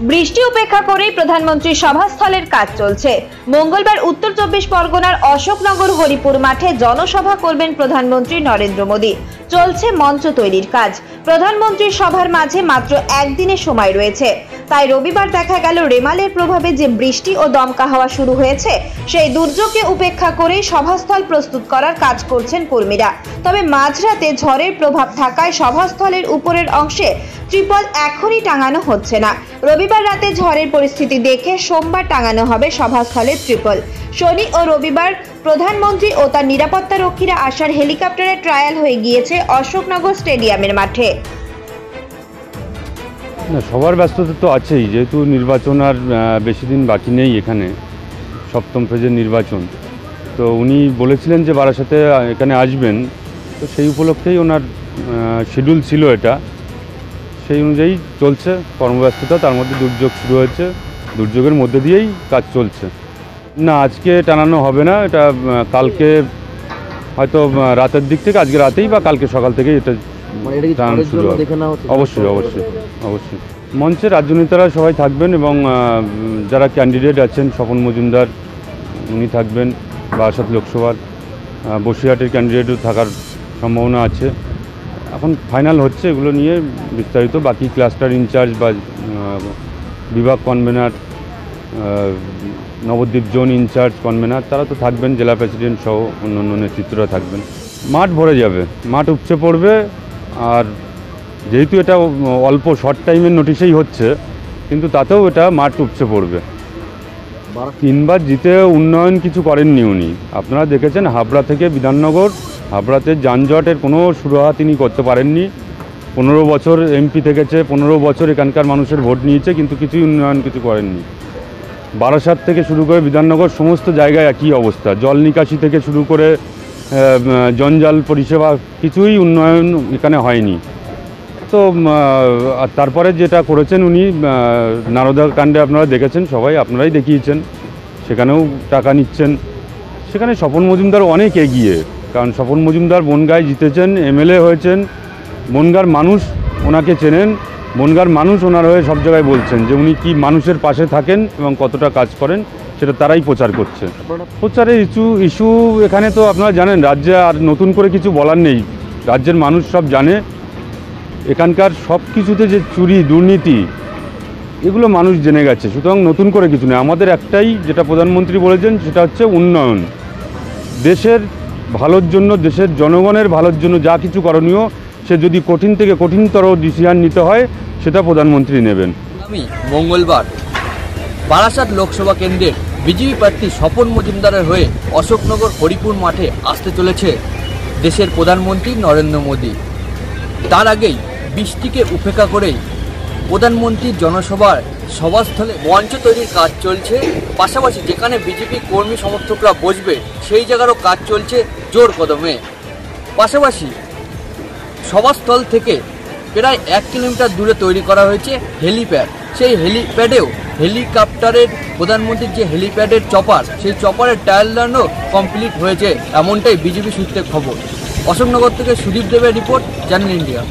বৃষ্টি উপেক্ষা করেই প্রধানমন্ত্রীর সভাস্থলের কাজ চলছে। মঙ্গলবার উত্তর 24 পরগনার অশোকনগর হরিপুর মাঠে জনসভা করবেন প্রধানমন্ত্রী নরেন্দ্র মোদী। চলছে মঞ্চ তৈরির কাজ। প্রধানমন্ত্রীর সভার মাঝে মাত্র একদিনের সময় রয়েছে, তাই রবিবার দেখা গেল রেমালের প্রভাবে যে বৃষ্টি ও দমকা হাওয়া শুরু হয়েছে, সেই দুর্যোগকে উপেক্ষা করেই সভাস্থল প্রস্তুত করার কাজ করছেন কর্মীরা। তবে মাঝরাতে ঝড়ের প্রভাব থাকায় সভাস্থলের উপরের অংশে ত্রিপল এখনই টাঙানো হচ্ছে না। রবিবার রাতে ঝড়ের পরিস্থিতি দেখে সোমবার টাঙানো হবে সভাস্থলের ত্রিপল। শনি ও রবিবার প্রধানমন্ত্রী ও তার নিরাপত্তা রক্ষীরা আসার হেলিকপ্টারের ট্রায়াল হয়ে গিয়েছে অশোকনগর স্টেডিয়ামের মাঠে। সবার ব্যস্ততা তো আছেই, যেহেতু নির্বাচন আর বেশি দিন বাকি নেই, এখানে সপ্তম ফেজের নির্বাচন। তো উনি বলেছিলেন যে বারাসাতে এখানে আসবেন, তো সেই উপলক্ষেই ওনার শিডিউল ছিল এটা, সেই অনুযায়ী চলছে কর্মব্যস্ততা। তার মধ্যে দুর্যোগ শুরু হয়েছে, দুর্যোগের মধ্যে দিয়েই কাজ চলছে। না, আজকে টানানো হবে না, এটা কালকে হয়তো রাতের দিক থেকে, আজকে রাতেই বা কালকে সকাল থেকেই এটা টানানো শুরু হবে। অবশ্যই অবশ্যই অবশ্যই মঞ্চে রাজ্য নেতারা সবাই থাকবেন এবং যারা ক্যান্ডিডেট আছেন, স্বপন মজুমদার উনি থাকবেন, বারাসাত লোকসভার, বসিরহাটের ক্যান্ডিডেটও থাকার সম্ভাবনা আছে। এখন ফাইনাল হচ্ছে এগুলো নিয়ে বিস্তারিত। বাকি ক্লাস্টার ইনচার্জ বা বিভাগ convener, Nabadwip zone incharge convener তারা তো থাকবেন, জেলা প্রেসিডেন্ট সহ অন্যান্য নেতৃত্বরা থাকবেন। মাঠ ভরে যাবে, মাঠ উপচে পড়বে। আর যেহেতু এটা অল্প শর্ট টাইমের নোটিশেই হচ্ছে, কিন্তু তাতেও এটা মাঠ উপচে পড়বে। তিনবার জিতে উন্নয়ন কিছু করেননি উনি। আপনারা দেখেছেন হাবড়া থেকে বিধাননগর, হাবড়াতে যানজটের কোনো সুরাহা তিনি করতে পারেননি। 15 বছর এমপি থেকেছে, 15 বছর এখানকার মানুষের ভোট নিয়েছে, কিন্তু কিছুই উন্নয়ন কিছু করেননি। বারাসাত থেকে শুরু করে বিধাননগর সমস্ত জায়গায় একই অবস্থা, জল নিকাশি থেকে শুরু করে জঞ্জাল পরিষেবা কিছুই উন্নয়ন এখানে হয়নি। তো আর তারপরে যেটা করেছেন উনি, নারদা কাণ্ডে আপনারা দেখেছেন, সবাই আপনারাই দেখিয়েছেন, সেখানেও টাকা নিচ্ছেন। সেখানে স্বপন মজুমদার অনেক এগিয়ে, কারণ স্বপন মজুমদার বনগাঁয় জিতেছেন, এমএলএ হয়েছেন, বনগাঁর মানুষ ওনাকে চেনেন, বনগাঁর মানুষ ওনার হয়ে সব জায়গায় বলছেন যে উনি কি মানুষের পাশে থাকেন এবং কতটা কাজ করেন, সেটা তারাই প্রচার করছে। প্রচারের ইস্যু এখানে তো আপনারা জানেন, রাজ্যে আর নতুন করে কিছু বলার নেই, রাজ্যের মানুষ সব জানে। এখানকার সব কিছুতে যে চুরি দুর্নীতি, এগুলো মানুষ জেনে গেছে, সুতরাং নতুন করে কিছু নেই। আমাদের একটাই, যেটা প্রধানমন্ত্রী বলেছেন, সেটা হচ্ছে উন্নয়ন। দেশের ভালোর জন্য, দেশের জনগণের ভালোর জন্য যা কিছু করণীয়, সে যদি কঠিন থেকে কঠিনতর ডিসিশন নিতে হয়, সেটা প্রধানমন্ত্রী নেবেন। আমি মঙ্গলবার বারাসাত লোকসভা কেন্দ্রের বিজেপি প্রার্থী স্বপন মজুমদারের হয়ে অশোকনগর হরিপুর মাঠে আসতে চলেছে দেশের প্রধানমন্ত্রী নরেন্দ্র মোদী। তার আগেই বৃষ্টিকে উপেক্ষা করেই প্রধানমন্ত্রীর জনসভার সভাস্থলে মঞ্চ তৈরির কাজ চলছে। পাশাপাশি যেখানে বিজেপি কর্মী সমর্থকরা বসবে, সেই জায়গারও কাজ চলছে জোর কদমে। পাশাপাশি সভাস্থল থেকে প্রায় 1 কিলোমিটার দূরে তৈরি করা হয়েছে হেলিপ্যাড। সেই হেলিপ্যাডেও হেলিকপ্টারের, প্রধানমন্ত্রীর যে হেলিপ্যাডের চপার, সেই চপারের ট্রায়াল রানও কমপ্লিট হয়েছে, এমনটাই বিজেপি সূত্রে খবর। অশোকনগর থেকে সুদীপ দেবের রিপোর্ট, চ্যানেল ইন্ডিয়া।